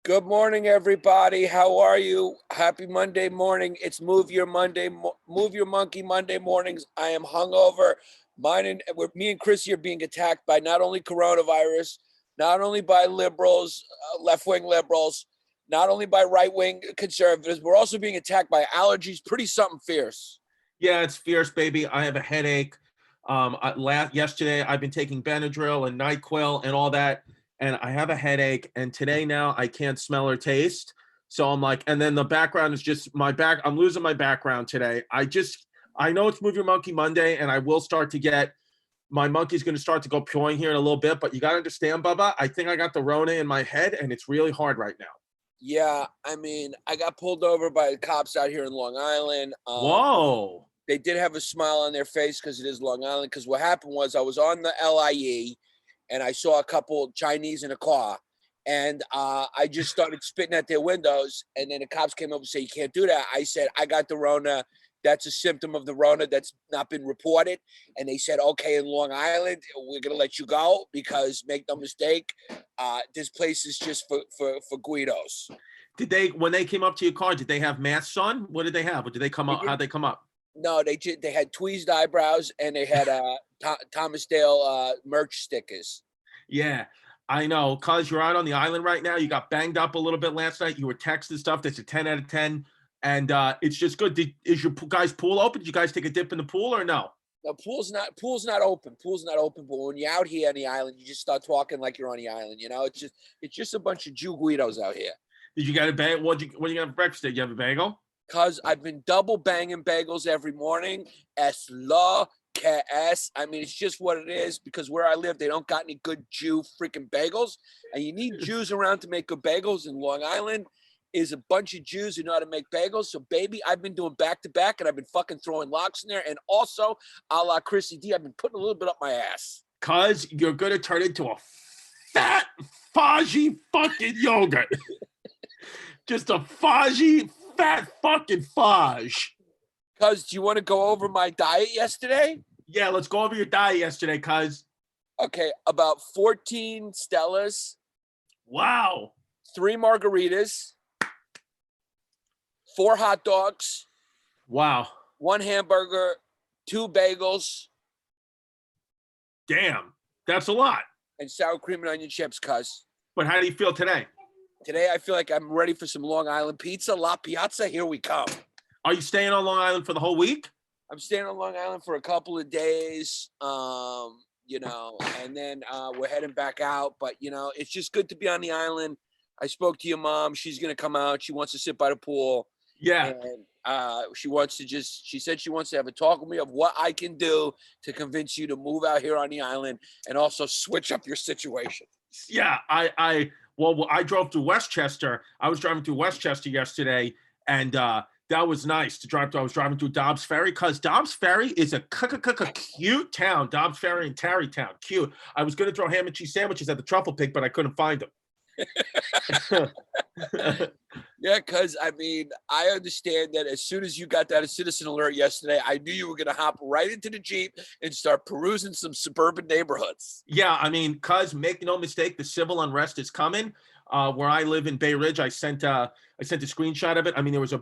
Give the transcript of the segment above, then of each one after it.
Good morning, everybody. How are you? Happy Monday morning. It's Move Your Monkey Monday mornings. I am hungover. Me and Chrissy are being attacked by not only coronavirus, not only by liberals, left-wing liberals, not only by right-wing conservatives. We're also being attacked by allergies. Pretty something fierce. Yeah, it's fierce, baby. I have a headache. Yesterday I've been taking Benadryl and NyQuil and all that, and I have a headache. And today now I can't smell or taste. So I'm like, and then the background is just my back. I'm losing my background today. I know it's Move Your Monkey Monday, and I will start to get my monkey's going to start to go pawing here in a little bit. But you got to understand, Bubba. I think I got the Rona in my head, and it's really hard right now. Yeah, I got pulled over by the cops out here in Long Island. Whoa. They did have a smile on their face because it is Long Island. Because what happened was I was on the LIE and I saw a couple Chinese in a car, and I just started spitting at their windows. And then the cops came over and said, "You can't do that." I said, "I got the Rona. That's a symptom of the Rona that's not been reported." And they said, "Okay, in Long Island, we're gonna let you go because make no mistake, this place is just for Guidos." When they came up to your car, did they have masks on? What did they have? Or did they come up? How'd they come up? No, they had tweezed eyebrows and they had Thomas Dale merch stickers. Yeah, I know. Cause you're out on the island right now. You got banged up a little bit last night. You were texting stuff. That's a 10 out of 10. And it's just good. Is your guys' pool open? Did you guys take a dip in the pool or no? The pool's not open. Pool's not open. But when you're out here on the island, you just start talking like you're on the island. You know, it's just a bunch of Jew Guidos out here. Did you get a bagel? What you got for breakfast? Did you have a bagel? Cause I've been double banging bagels every morning. Es la KS. I mean, it's just what it is because where I live, they don't got any good Jew freaking bagels. And you need Jews around to make good bagels. In Long Island is a bunch of Jews who know how to make bagels. So, baby, I've been doing back to back and I've been fucking throwing locks in there. And also, a la Chrissy D, I've been putting a little bit up my ass. Cause you're gonna turn into a fat, fudgy fucking yogurt. Just a fudgy, fat fucking fudge. Cuz, do you want to go over my diet yesterday? Yeah, let's go over your diet yesterday, cuz. Okay, about 14 Stellas. Wow. 3 margaritas, 4 hot dogs. Wow. 1 hamburger, 2 bagels. Damn, that's a lot. And sour cream and onion chips, cuz. But how do you feel today? Today, I feel like I'm ready for some Long Island pizza. La Piazza, here we come. Are you staying on Long Island for the whole week? I'm staying on Long Island for a couple of days, and then we're heading back out. But, it's just good to be on the island. I spoke to your mom. She's going to come out. She wants to sit by the pool. Yeah. And she said she wants to have a talk with me of what I can do to convince you to move out here on the island and also switch up your situation. Yeah, I drove through Westchester. I was driving through Westchester yesterday, and that was nice to drive through. I was driving through Dobbs Ferry because Dobbs Ferry is a cute town. Dobbs Ferry and Tarrytown, cute. I was going to throw ham and cheese sandwiches at the Truffle Pig, but I couldn't find them. Yeah, because I understand that as soon as you got that citizen alert yesterday, I knew you were going to hop right into the Jeep and start perusing some suburban neighborhoods. Yeah, cuz make no mistake, the civil unrest is coming. Where I live in Bay Ridge, I sent a screenshot of it. There was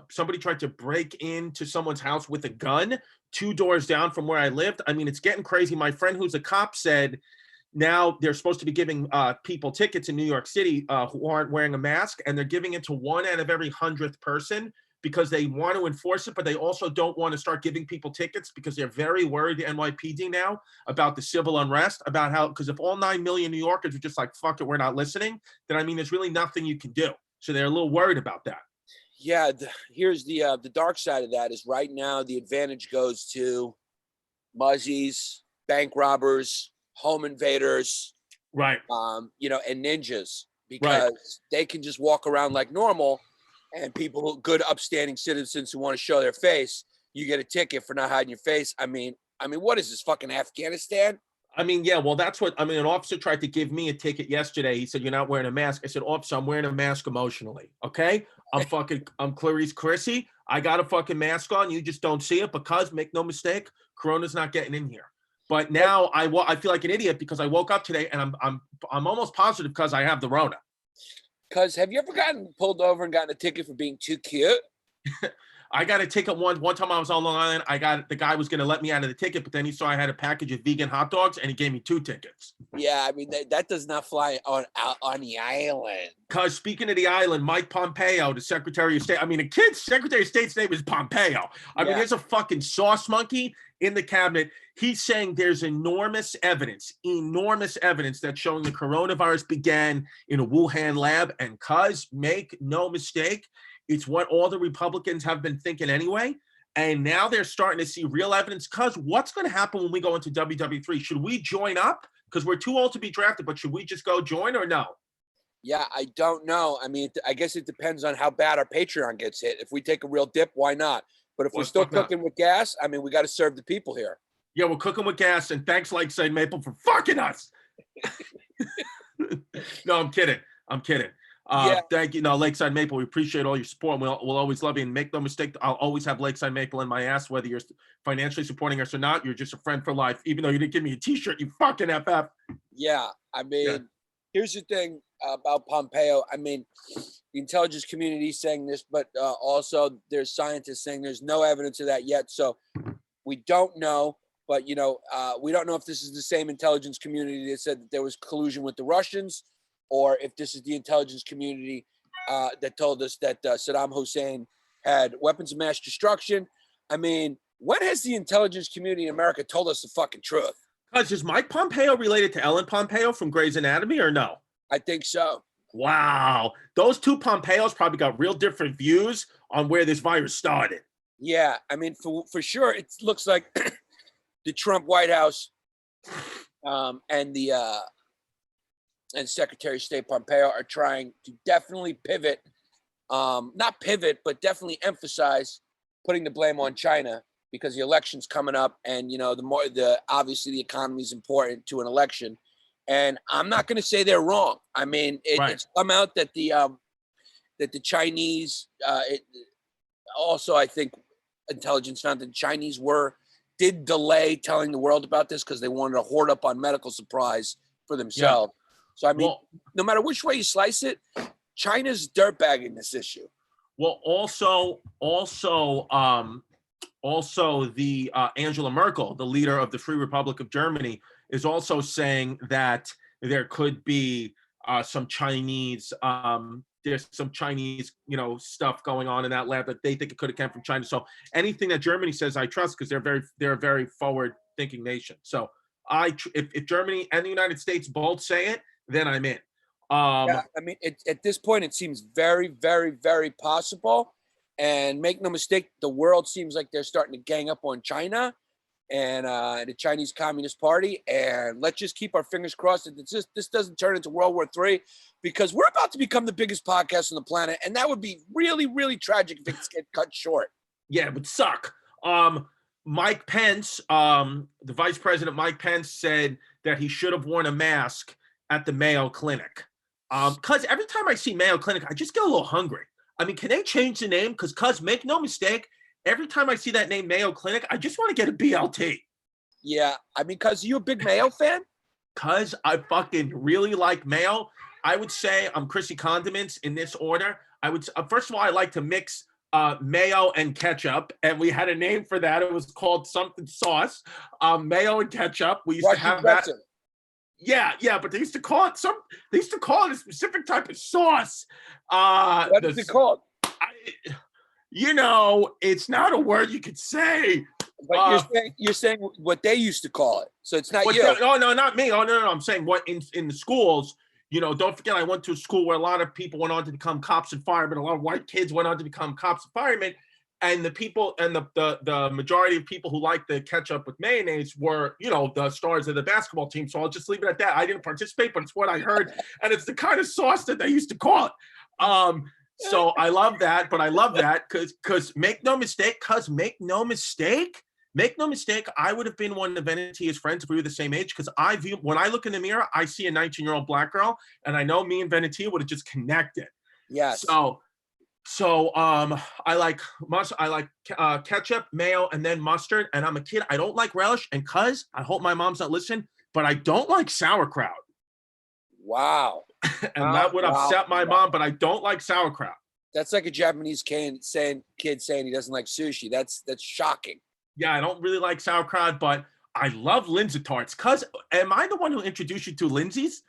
somebody tried to break into someone's house with a gun 2 doors down from where I lived. It's getting crazy. My friend who's a cop said now they're supposed to be giving people tickets in New York City who aren't wearing a mask, and they're giving it to 1 out of every 100th person because they want to enforce it, but they also don't want to start giving people tickets because they're very worried, the NYPD now, about the civil unrest, about how, because if all 9 million New Yorkers are just like, fuck it, we're not listening, then there's really nothing you can do. So they're a little worried about that. Yeah, here's the dark side of that is right now the advantage goes to muzzies, bank robbers, home invaders, right? And ninjas because they can just walk around like normal, and people, good upstanding citizens who want to show their face, you get a ticket for not hiding your face. What is this, fucking Afghanistan? Yeah, well, that's what, an officer tried to give me a ticket yesterday. He said, "You're not wearing a mask." I said, "Officer, I'm wearing a mask emotionally, okay? I'm Clarice Chrissy. I got a fucking mask on. You just don't see it because, make no mistake, Corona's not getting in here." But now I feel like an idiot because I woke up today and I'm almost positive because I have the Rona. Cuz have you ever gotten pulled over and gotten a ticket for being too cute? I got a ticket one time I was on Long Island. The guy was going to let me out of the ticket, but then he saw I had a package of vegan hot dogs and he gave me 2 tickets. Yeah, I mean that does not fly on the island. Because speaking of the island, Mike Pompeo, the Secretary of State, I mean, the kid's Secretary of State's name is Pompeo. I mean, there's a fucking sauce monkey in the cabinet. He's saying there's enormous evidence that's showing the coronavirus began in a Wuhan lab. And cuz, make no mistake, it's what all the Republicans have been thinking anyway. And now they're starting to see real evidence. Cuz, what's going to happen when we go into WW3? Should we join up? Because we're too old to be drafted, but should we just go join or no? Yeah, I don't know. I mean, I guess it depends on how bad our Patreon gets hit. If we take a real dip, why not? But if we're still cooking with gas, I mean, we got to serve the people here. Yeah, we're cooking with gas, and thanks, Lakeside Maple, for fucking us. No, I'm kidding. Thank you. No, Lakeside Maple, we appreciate all your support. We'll always love you. And make no mistake, I'll always have Lakeside Maple in my ass, whether you're financially supporting us or not. You're just a friend for life. Even though you didn't give me a T-shirt, you fucking FF. Yeah, I mean, here's the thing about Pompeo. I mean, the intelligence community is saying this, but also there's scientists saying there's no evidence of that yet. So we don't know. But, we don't know if this is the same intelligence community that said that there was collusion with the Russians, or if this is the intelligence community that told us that Saddam Hussein had weapons of mass destruction. I mean, when has the intelligence community in America told us the fucking truth? Is Mike Pompeo related to Ellen Pompeo from Grey's Anatomy or no? I think so. Wow. Those 2 Pompeos probably got real different views on where this virus started. Yeah, I mean, for sure, it looks like the Trump White House and Secretary of State Pompeo are trying to definitely pivot, not pivot, but definitely emphasize putting the blame on China, because the election's coming up, and obviously the economy is important to an election, and I'm not going to say they're wrong. I mean, it's come out that the Chinese, also I think intelligence found that the Chinese did delay telling the world about this because they wanted to hoard up on medical supplies for themselves. Yeah. So, I mean, no matter which way you slice it, China's dirtbagging this issue. Well, also the Angela Merkel, the leader of the Free Republic of Germany, is also saying that there could be some Chinese there's some Chinese, stuff going on in that lab that they think it could have come from China. So anything that Germany says, I trust, because they're a very forward-thinking nation. So if Germany and the United States both say it, then I'm in. Yeah, I mean, at this point, it seems very, very, very possible. And make no mistake, the world seems like they're starting to gang up on China and the Chinese Communist Party. And let's just keep our fingers crossed that this doesn't turn into World War III, because we're about to become the biggest podcast on the planet. And that would be really, really tragic if it gets cut short. Yeah, it would suck. Mike Pence, the Vice President Mike Pence, said that he should have worn a mask at the Mayo Clinic. Because every time I see Mayo Clinic, I just get a little hungry. I mean, can they change the name? Because make no mistake, every time I see that name Mayo Clinic, I just want to get a BLT. Yeah, I mean, because you a big Mayo fan? Because I fucking really like Mayo. I would say I'm Chrissy Condiments in this order. I would first of all, I like to mix mayo and ketchup, and we had a name for that. It was called something sauce. Mayo and ketchup. We used to have that. Yeah, but they used to call it a specific type of sauce. What is it called? It's not a word you could say. But you're saying what they used to call it. So it's not you. No, not me. Oh, no. I'm saying what in the schools, don't forget I went to a school where a lot of people went on to become cops and firemen. A lot of white kids went on to become cops and firemen. And the people and the majority of people who liked the ketchup with mayonnaise were, the stars of the basketball team. So I'll just leave it at that. I didn't participate, but it's what I heard. And it's the kind of sauce that they used to call it. So I love that, but I love that because make no mistake, I would have been one of Venetia's friends if we were the same age, because when I look in the mirror, I see a 19-year-old black girl, and I know me and Venetia would have just connected. Yes. So I like ketchup, mayo, and then mustard. And I'm a kid. I don't like relish. And I hope my mom's not listening, but I don't like sauerkraut. Wow. and that would upset my mom. But I don't like sauerkraut. That's like a Japanese kid saying he doesn't like sushi. That's shocking. Yeah, I don't really like sauerkraut, but I love Lindsay tarts. Cause am I the one who introduced you to Lindsay's?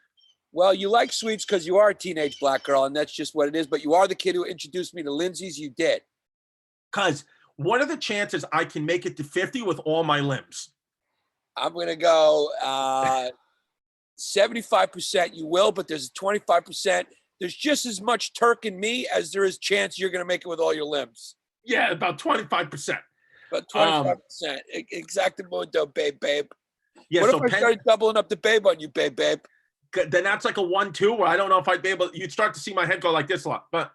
Well, you like sweets because you are a teenage black girl, and that's just what it is. But you are the kid who introduced me to Lindsay's. You did. Cause what are the chances I can make it to 50 with all my limbs? I'm gonna go 75%. You will, but there's 25%. There's just as much Turk in me as there is chance you're gonna make it with all your limbs. Yeah, about 25%. About 25%. Exactamundo, babe. Yeah, what so if I started doubling up the babe on you, babe? Then that's like a 1-2 where I don't know if I'd be able. You'd start to see my head go like this a lot, but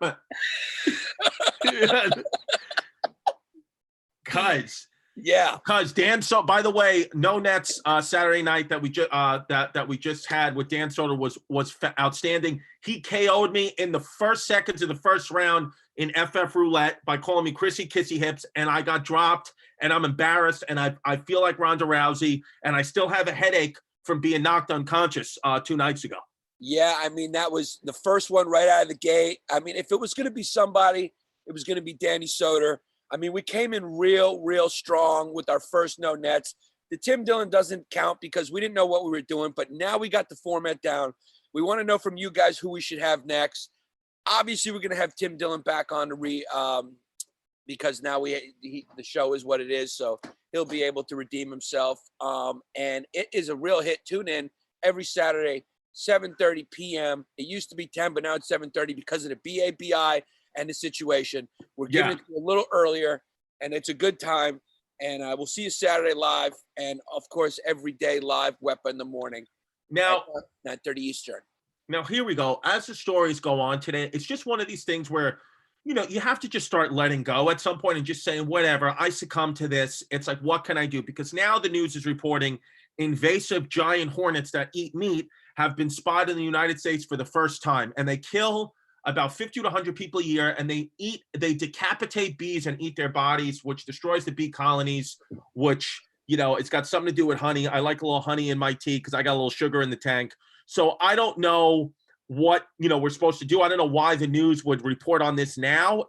guys. Yeah. Because Dan, so by the way, no nets Saturday night that we just that we just had with Dan Soder was outstanding. He KO'd me in the first seconds of the first round in FF roulette by calling me Chrissy Kissy Hips, and I got dropped, and I'm embarrassed, and I feel like Ronda Rousey, and I still have a headache from being knocked unconscious 2 nights ago. Yeah, I mean, that was the first one right out of the gate. I mean, if it was going to be somebody, it was going to be Danny Soder. I mean, we came in real strong with our first no nets. The Tim Dillon doesn't count because we didn't know what we were doing, but now we got the format down. We want to know from you guys who we should have next. Obviously, we're going to have Tim Dillon back on because now the show is what it is, so he'll be able to redeem himself. And it is a real hit. Tune in every Saturday, 7:30 p.m. It used to be 10, but now it's 7:30 because of the BABI and the situation. We're giving it a little earlier, and it's a good time. And we'll see you Saturday live, and of course every day live. Wepa in the morning. Now 9:30 Eastern. Now here we go. As the stories go on today, it's just one of these things where, you know, you have to just start letting go at some point and just saying, whatever, I succumb to this. It's like, what can I do? Because now the news is reporting invasive giant hornets that eat meat have been spotted in the United States for the first time, and they kill about 50 to 100 people a year, and they decapitate bees and eat their bodies, which destroys the bee colonies, which, you know, it's got something to do with honey. I like a little honey in my tea because I got a little sugar in the tank. So I don't know what, you know, we're supposed to do. I don't know why the news would report on this now.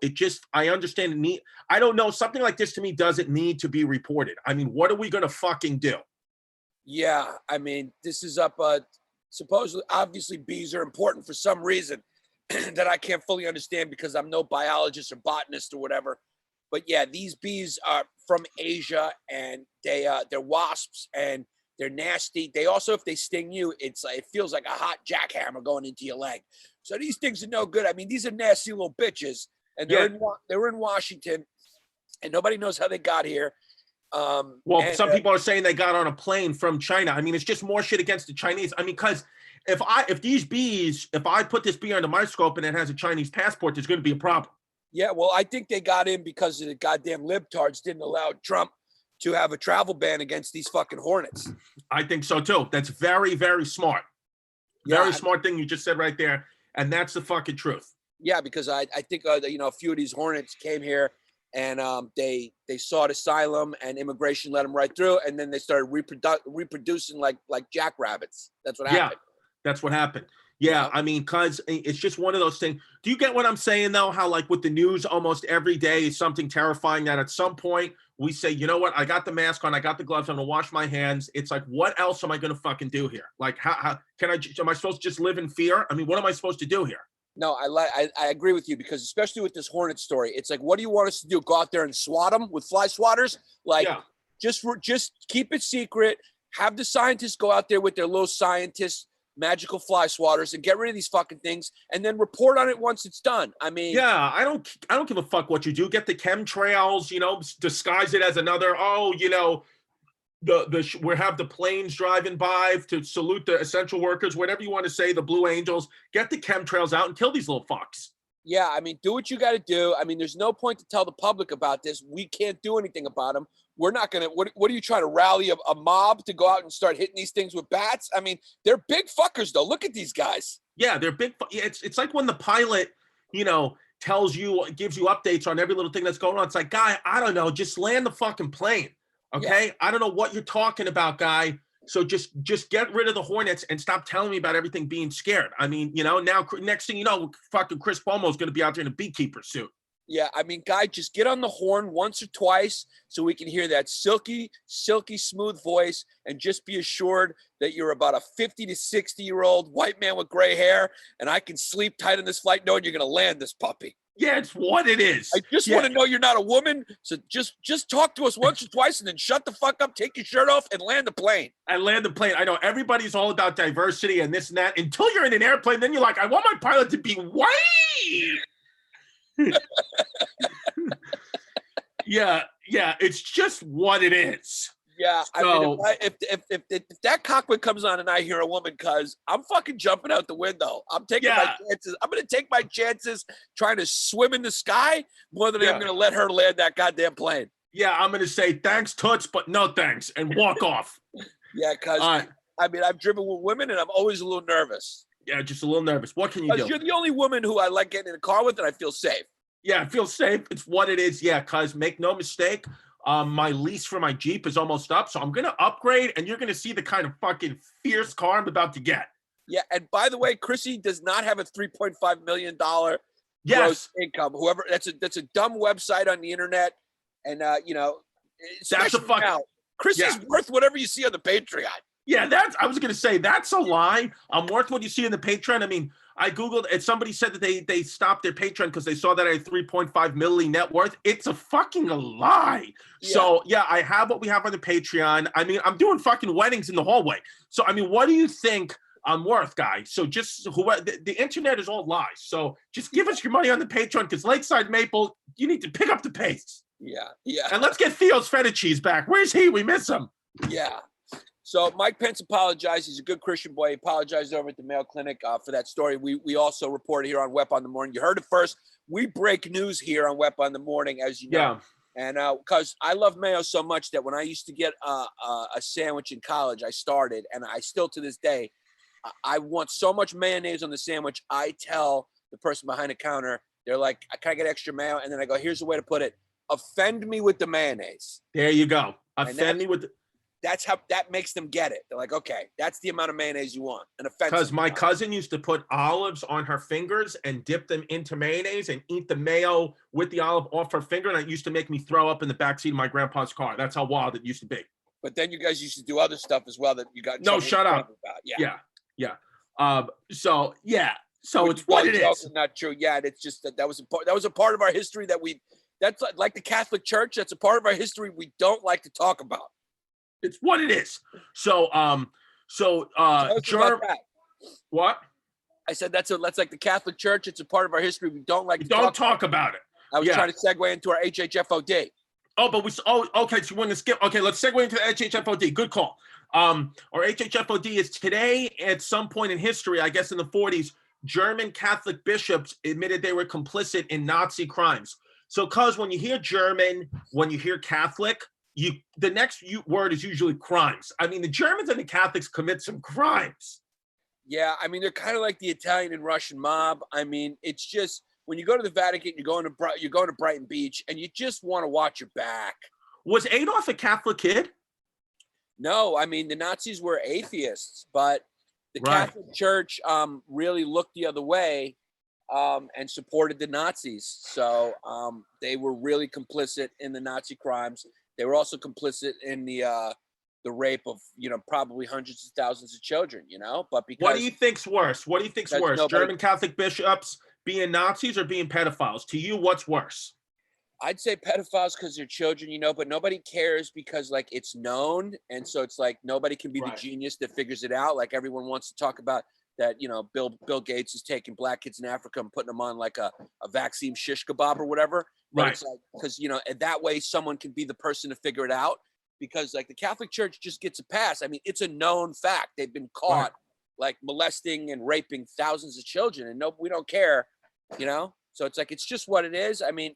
I understand I don't know. Something like this to me doesn't need to be reported. I mean, what are we going to fucking do? Yeah, I mean, this is up, supposedly, obviously bees are important for some reason that I can't fully understand because I'm no biologist or botanist or whatever. But yeah, these bees are from Asia, and they're wasps, and they're nasty. They also, if they sting you, it feels like a hot jackhammer going into your leg. So these things are no good. I mean, these are nasty little bitches, and they're in Washington, and nobody knows how they got here. Some people are saying they got on a plane from China. I mean, it's just more shit against the Chinese. I mean, because if I put this bee under the microscope and it has a Chinese passport, there's going to be a problem. Yeah, well, I think they got in because the goddamn libtards didn't allow Trump to have a travel ban against these fucking hornets. I think so too. That's very, very smart. Very smart thing you just said right there, and that's the fucking truth. Yeah, because I think you know, a few of these hornets came here, and they sought asylum, and immigration let them right through, and then they started reproducing like jackrabbits. That's what happened. Yeah, that's what happened. Yeah, I mean, because it's just one of those things. Do you get what I'm saying, though? How, like, with the news, almost every day is something terrifying that at some point we say, you know what? I got the mask on. I got the gloves. I'm going to wash my hands. It's like, what else am I going to fucking do here? Like, how am I supposed to just live in fear? I mean, what am I supposed to do here? No, I agree with you, because especially with this hornet story, it's like, what do you want us to do? Go out there and swat them with fly swatters? Like, just keep it secret. Have the scientists go out there with their little magical fly swatters and get rid of these fucking things, and then report on it once it's done. I mean, yeah, I don't give a fuck what you do. Get the chemtrails, you know, disguise it as another, you know, we have the planes driving by to salute the essential workers, whatever you want to say, the Blue Angels. Get the chemtrails out and kill these little fucks. Yeah, I mean, do what you got to do. I mean, there's no point to tell the public about this. We can't do anything about them. We're not going to, what are you trying to rally a mob to go out and start hitting these things with bats? I mean, they're big fuckers, though. Look at these guys. Yeah, they're big. It's like when the pilot, you know, gives you updates on every little thing that's going on. It's like, guy, I don't know, just land the fucking plane. Okay. Yeah. I don't know what you're talking about, guy. So just get rid of the Hornets and stop telling me about everything being scared. I mean, you know, now next thing you know, fucking Chris Cuomo's going to be out there in a beekeeper suit. Yeah, I mean, guy, just get on the horn once or twice so we can hear that silky, smooth voice, and just be assured that you're about a 50 to 60-year-old white man with gray hair, and I can sleep tight on this flight knowing you're going to land this puppy. Yeah, it's what it is. I just want to know you're not a woman, so just talk to us once or twice, and then shut the fuck up, take your shirt off, and land the plane. I land the plane. I know everybody's all about diversity and this and that. Until you're in an airplane, then you're like, I want my pilot to be white. yeah, it's just what it is. Yeah, so, I mean, if that cockpit comes on and I hear a woman, cuz I'm fucking jumping out the window. I'm taking my chances. I'm gonna take my chances trying to swim in the sky more than I'm gonna let her land that goddamn plane. Yeah, I'm gonna say thanks, Toots, but no thanks, and walk off. Yeah, cuz I mean, I've driven with women and I'm always a little nervous. Yeah, just a little nervous. What can you do? Because you're the only woman who I like getting in a car with and I feel safe. Yeah, I feel safe. It's what it is. Yeah, cuz make no mistake, my lease for my Jeep is almost up, so I'm gonna upgrade, and you're gonna see the kind of fucking fierce car I'm about to get. Yeah, and by the way, Chrissy does not have a $3.5 million gross income. Whoever that's a dumb website on the internet, and you know, that's a fuck. Now, Chrissy's worth whatever you see on the Patreon. Yeah, I was gonna say that's a lie. I'm worth what you see in the Patreon. I mean, I Googled and somebody said that they stopped their Patreon because they saw that I had 3.5 milli net worth. It's a fucking lie. Yeah. So yeah, I have what we have on the Patreon. I mean, I'm doing fucking weddings in the hallway. So I mean, what do you think I'm worth, guy? So just the internet is all lies. So just give us your money on the Patreon because Lakeside Maple, you need to pick up the pace. Yeah. And let's get Theo's feta cheese back. Where's he? We miss him. Yeah. So Mike Pence apologized. He's a good Christian boy. He apologized over at the Mayo Clinic for that story. We also reported here on Wepa in the Morning. You heard it first. We break news here on Wepa in the Morning, as you know. Yeah. And because I love Mayo so much that when I used to get a sandwich in college, I started, and I still to this day, I want so much mayonnaise on the sandwich. I tell the person behind the counter, they're like, "Can I get extra mayo?" And then I go, "Here's the way to put it: offend me with the mayonnaise." There you go. Offend me with. That's how that makes them get it. They're like, okay, that's the amount of mayonnaise you want. An offensive. Because my cousin used to put olives on her fingers and dip them into mayonnaise and eat the mayo with the olive off her finger. And it used to make me throw up in the backseat of my grandpa's car. That's how wild it used to be. But then you guys used to do other stuff as well that you got. No, shut up. About. Yeah. So it's what it is. Not true. Yeah, it's just that was a part of our history that's like the Catholic Church. That's a part of our history we don't like to talk about. It's what it is. So what? I said that's like the Catholic Church. It's a part of our history we don't like to talk about it. I was trying to segue into our HHFOD. Okay. So we're gonna skip. Okay, let's segue into the HHFOD. Good call. Our HHFOD is today at some point in history, I guess in the 40s, German Catholic bishops admitted they were complicit in Nazi crimes. So, cause when you hear German, when you hear Catholic, the next word is usually crimes. I mean, the Germans and the Catholics commit some crimes. Yeah, I mean, they're kind of like the Italian and Russian mob. I mean, it's just when you go to the Vatican, you're going to Brighton Beach, and you just want to watch your back. Was Adolf a Catholic kid? No, I mean, the Nazis were atheists, but the Catholic Church really looked the other way and supported the Nazis. So they were really complicit in the Nazi crimes. They were also complicit in the rape of, probably hundreds of thousands of children, but because. What do you think's worse? German Catholic bishops being Nazis or being pedophiles? To you, what's worse? I'd say pedophiles because they're children, but nobody cares because like it's known. And so it's like, nobody can be the genius that figures it out. Like everyone wants to talk about that, Bill Gates is taking black kids in Africa and putting them on like a vaccine shish kebab or whatever. But it's like, because, that way someone can be the person to figure it out because like the Catholic Church just gets a pass. I mean, it's a known fact. They've been caught like molesting and raping thousands of children and we don't care, So it's like, it's just what it is. I mean,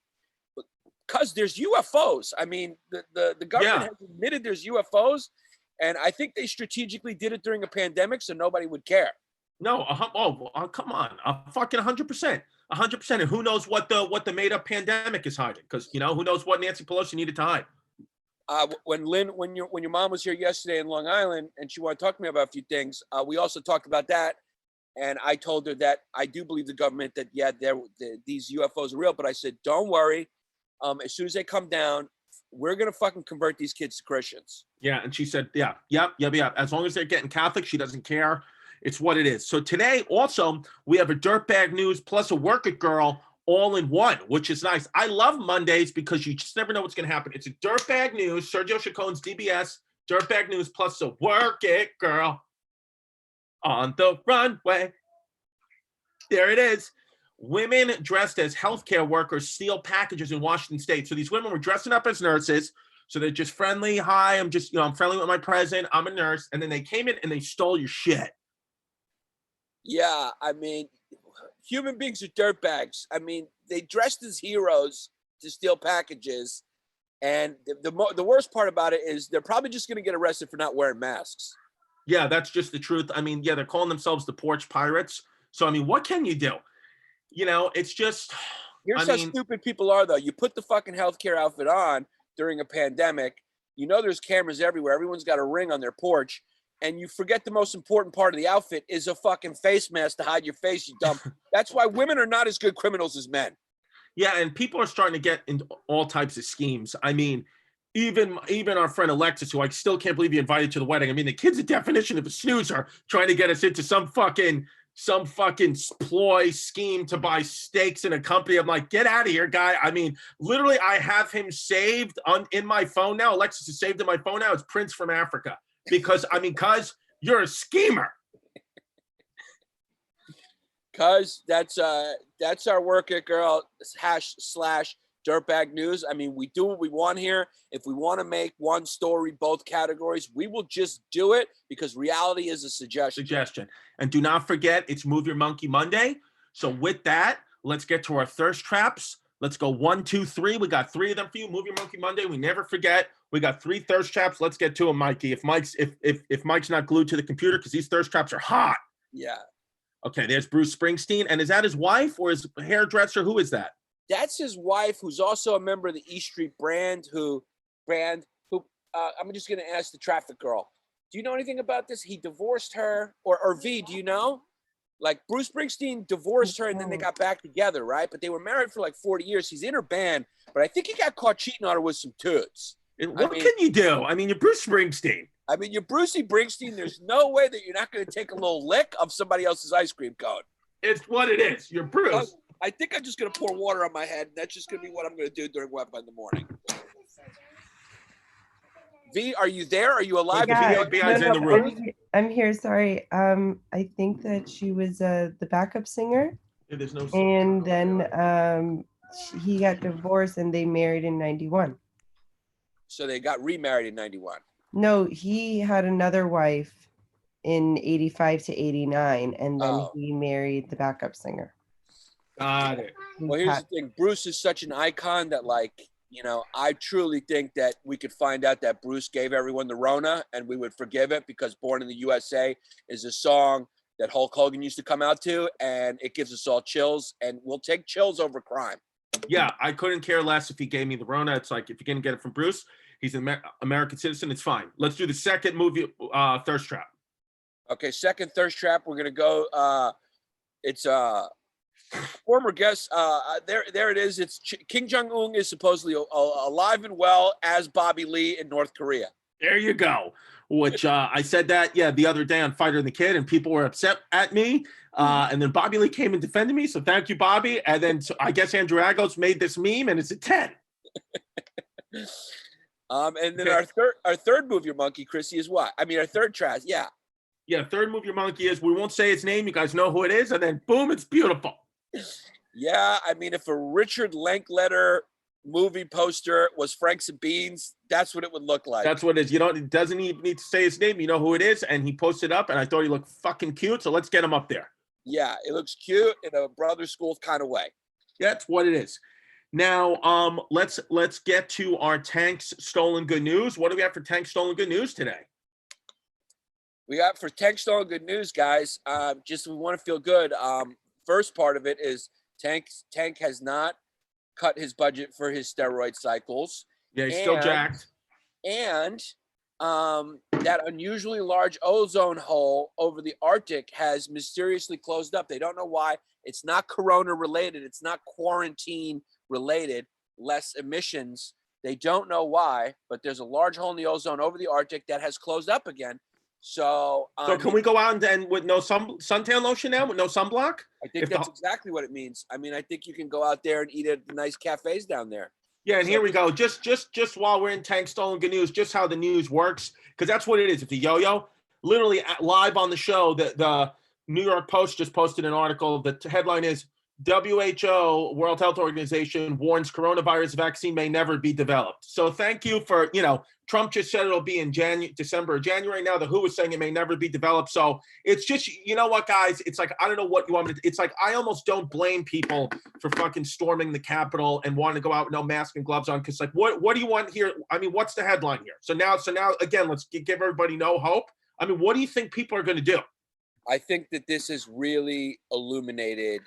because there's UFOs. I mean, the government has admitted there's UFOs and I think they strategically did it during a pandemic so nobody would care. No, come on, fucking 100%, 100%. And who knows what the made up pandemic is hiding? Because who knows what Nancy Pelosi needed to hide? when your mom was here yesterday in Long Island and she wanted to talk to me about a few things, we also talked about that. And I told her that I do believe the government that, yeah, these UFOs are real. But I said, don't worry. As soon as they come down, we're going to fucking convert these kids to Christians. Yeah. And she said, yeah, yep. As long as they're getting Catholic, she doesn't care. It's what it is. So today also, we have a dirtbag news plus a work it girl all in one, which is nice. I love Mondays because you just never know what's going to happen. It's a dirtbag news, Sergio Chacon's DBS, dirtbag news plus a work it girl on the runway. There it is. Women dressed as healthcare workers steal packages in Washington State. So these women were dressing up as nurses. So they're just friendly. Hi, I'm just, I'm friendly with my president. I'm a nurse. And then they came in and they stole your shit. Yeah, I mean, human beings are dirtbags. I mean, they dressed as heroes to steal packages. And the worst part about it is they're probably just going to get arrested for not wearing masks. Yeah, that's just the truth. I mean, yeah, they're calling themselves the Porch Pirates. So, I mean, what can you do? It's just... Here's how stupid people are, though. You put the fucking healthcare outfit on during a pandemic. There's cameras everywhere. Everyone's got a ring on their porch. And you forget the most important part of the outfit is a fucking face mask to hide your face, you dumb. That's why women are not as good criminals as men. Yeah, and people are starting to get into all types of schemes. I mean, even our friend Alexis, who I still can't believe he invited to the wedding. I mean, the kid's a definition of a snoozer, trying to get us into some fucking ploy scheme to buy stakes in a company. I'm like, get out of here, guy. I mean, literally, I have him saved in my phone now. Alexis is saved in my phone now. It's Prince from Africa. Because you're a schemer. Cuz that's our work it girl / dirtbag news. I mean, we do what we want here. If we want to make one story, both categories, we will just do it because reality is a suggestion. And do not forget, it's Move Your Monkey Monday. So with that, let's get to our thirst traps. Let's go 1, 2, 3. We got 3 of them for you. Move Your Monkey Monday. We never forget. We got 3 thirst traps. Let's get to them, Mikey. If Mike's not glued to the computer, because these thirst traps are hot. Yeah. Okay, there's Bruce Springsteen. And is that his wife or his hairdresser? Who is that? That's his wife, who's also a member of the E Street brand, who I'm just going to ask the traffic girl. Do you know anything about this? He divorced her, or V, do you know? Like, Bruce Springsteen divorced her and then they got back together, right? But they were married for like 40 years. He's in her band, but I think he got caught cheating on her with some toots. What can you do? I mean, you're Bruce Springsteen. I mean, you're Brucey Springsteen. There's no way that you're not going to take a little lick of somebody else's ice cream cone. It's what it is. You're Bruce. I think I'm just going to pour water on my head, and that's just going to be what I'm going to do during Wepa in the morning. V, are you there? Are you alive? Yeah, VI's in the room. I'm here. Sorry. I think that she was the backup singer. Yeah, there's no. And then he got divorced, and they married in '91. So they got remarried in '91. No, he had another wife in '85 to '89, and then he married the backup singer. Got it. Well, here's the thing. Bruce is such an icon that, like, I truly think that we could find out that Bruce gave everyone the Rona and we would forgive it, because Born in the USA is a song that Hulk Hogan used to come out to, and it gives us all chills, and we'll take chills over crime. Yeah, I couldn't care less if he gave me the Rona. It's like, if you're going to get it from Bruce, he's an American citizen, it's fine. Let's do the second movie thirst trap. Okay, second thirst trap. We're going to go, it's former guest, there it is. It's Kim Jong-un is supposedly alive and well as Bobby Lee in North Korea. There you go. Which I said that, the other day on Fighter and the Kid, and people were upset at me. And then Bobby Lee came and defended me. So thank you, Bobby. And then I guess Andrew Agos made this meme, and it's a 10. And then our third Move Your Monkey, Chrissy, is what? I mean, our third trash. Yeah. Yeah. Third Move Your Monkey is, we won't say its name. You guys know who it is. And then boom, it's beautiful. Yeah. I mean, if a Richard Linkletter movie poster was Franks and Beans, that's what it would look like. That's what it is. It doesn't even need to say his name. You know who it is. And he posted up, and I thought he looked fucking cute. So let's get him up there. Yeah. It looks cute in a brother school kind of way. That's what it is. Now, let's get to our Tank's Stolen Good News. What do we have for Tank's Stolen Good News today? We got for Tank's Stolen Good News, guys. Just we want to feel good. First part of it is Tank has not cut his budget for his steroid cycles. Yeah, he's still jacked. And that unusually large ozone hole over the Arctic has mysteriously closed up. They don't know why. It's not corona related. It's not quarantine related. Less emissions. They don't know why, but there's a large hole in the ozone over the Arctic that has closed up again. So can we go out and with no suntan lotion now, with no sunblock? I think that's exactly what it means. I mean, I think you can go out there and eat at the nice cafes down there. Yeah, and here we go. Just while we're in Tank Stolen Good News, just how the news works, because that's what it is. It's a yo-yo. Literally live on the show, the New York Post just posted an article. The headline is, WHO, World Health Organization, warns coronavirus vaccine may never be developed. So thank you for, Trump just said it'll be in December or January. Now the WHO is saying it may never be developed. So it's just, you know what, guys? It's like, I don't know what you want me to, it's like, I almost don't blame people for fucking storming the Capitol and wanting to go out with no mask and gloves on. Cause like, what do you want here? I mean, what's the headline here? So now again, let's give everybody no hope. I mean, what do you think people are going to do? I think that this has really illuminated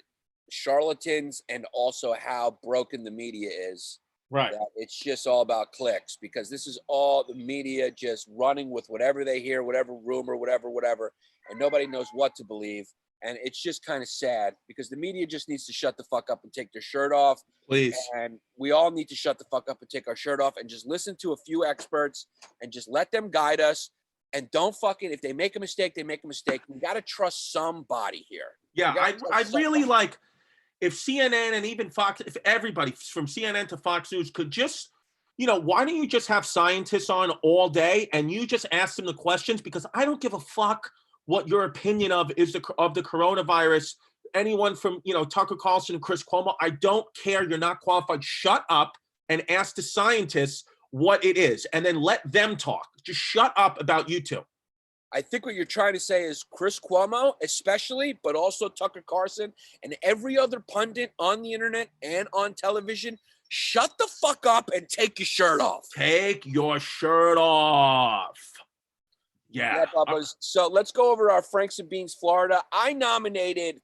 charlatans and also how broken the media is. Right. That it's just all about clicks, because this is all the media just running with whatever they hear, whatever rumor, whatever, and nobody knows what to believe. And it's just kind of sad, because the media just needs to shut the fuck up and take their shirt off. Please. And we all need to shut the fuck up and take our shirt off and just listen to a few experts and just let them guide us. And don't fucking, if they make a mistake, they make a mistake. We got to trust somebody here. Yeah, I really like, if CNN and even Fox, if everybody from CNN to Fox News could just, why don't you just have scientists on all day and you just ask them the questions? Because I don't give a fuck what your opinion of the coronavirus. Anyone from, Tucker Carlson and Chris Cuomo, I don't care. You're not qualified. Shut up and ask the scientists what it is, and then let them talk. Just shut up about you two. I think what you're trying to say is Chris Cuomo, especially, but also Tucker Carlson and every other pundit on the internet and on television, shut the fuck up and take your shirt off. Take your shirt off. Yeah. So let's go over our Franks and Beans, Florida. I nominated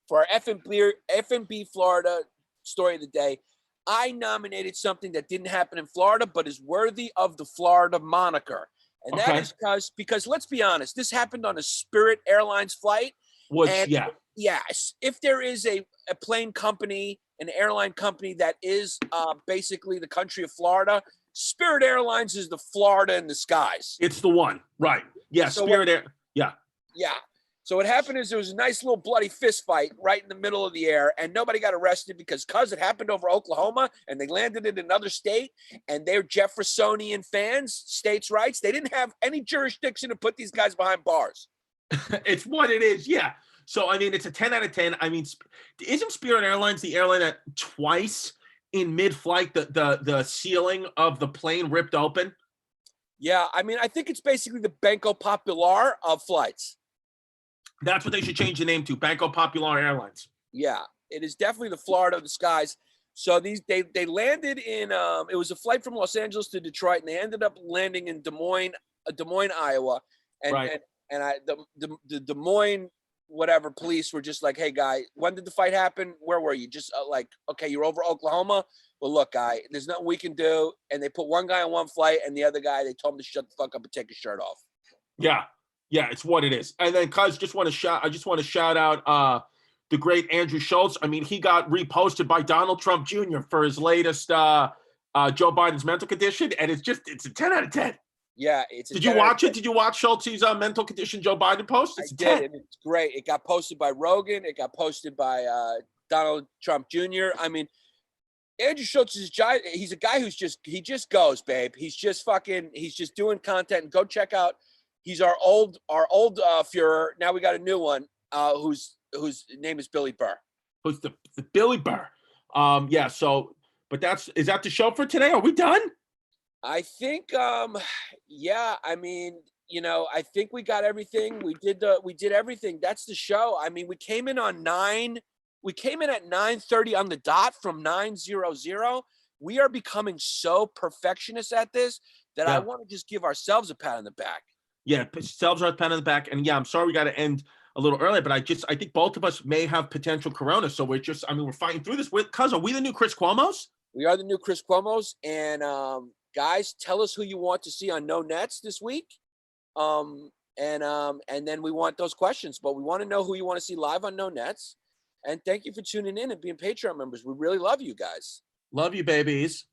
for our F&B Florida story of the day. I nominated something that didn't happen in Florida, but is worthy of the Florida moniker. And that is because let's be honest, this happened on a Spirit Airlines flight. Yes, if there is a plane company, an airline company that is basically the country of Florida, Spirit Airlines is the Florida in the skies. It's the one, right? Yeah, so Spirit Air. Yeah. Yeah. So what happened is there was a nice little bloody fist fight right in the middle of the air, and nobody got arrested because it happened over Oklahoma, and they landed in another state, and they're Jeffersonian fans, states' rights. They didn't have any jurisdiction to put these guys behind bars. It's what it is, yeah. So, I mean, it's a 10 out of 10. I mean, isn't Spirit Airlines the airline that twice in mid-flight the ceiling of the plane ripped open? Yeah, I mean, I think it's basically the Banco Popular of flights. That's what they should change the name to, Banco Popular Airlines. Yeah, it is definitely the Florida of the skies. So they landed in it was a flight from Los Angeles to Detroit, and they ended up landing in Des Moines, Iowa. And right. The Des Moines whatever police were just like, "Hey guy, when did the fight happen? Where were you?" Just like, "Okay, you're over Oklahoma. Well, look, guy, there's nothing we can do." And they put one guy on one flight, and the other guy, they told him to shut the fuck up and take his shirt off. Yeah. Yeah, it's what it is. And then, cuz, I just want to shout out the great Andrew Schultz. I mean, he got reposted by Donald Trump Jr. for his latest Joe Biden's mental condition, and it's a 10 out of 10. Yeah, Did you watch it? Did you watch Schultz's mental condition Joe Biden post? It's 10. Did. It's great. It got posted by Rogan. It got posted by Donald Trump Jr. I mean, Andrew Schultz he's a guy he just goes, babe. He's just doing content. And go check out. He's our old Fuhrer. Now we got a new one whose name is Billy Burr. Who's the Billy Burr? Yeah. So, but is that the show for today? Are we done? I think. Yeah. I mean, I think we got everything. We did everything. That's the show. I mean, we came in at 9:30 on the dot from 9:00. We are becoming so perfectionist at this that I want to just give ourselves a pat on the back. Yeah, ourselves a pat on the back. And yeah, I'm sorry we got to end a little early, but I think both of us may have potential corona. So we're fighting through this. Cuz, are we the new Chris Cuomos? We are the new Chris Cuomos. And guys, tell us who you want to see on No Nets this week. And then we want those questions, but we want to know who you want to see live on No Nets. And thank you for tuning in and being Patreon members. We really love you guys. Love you, babies.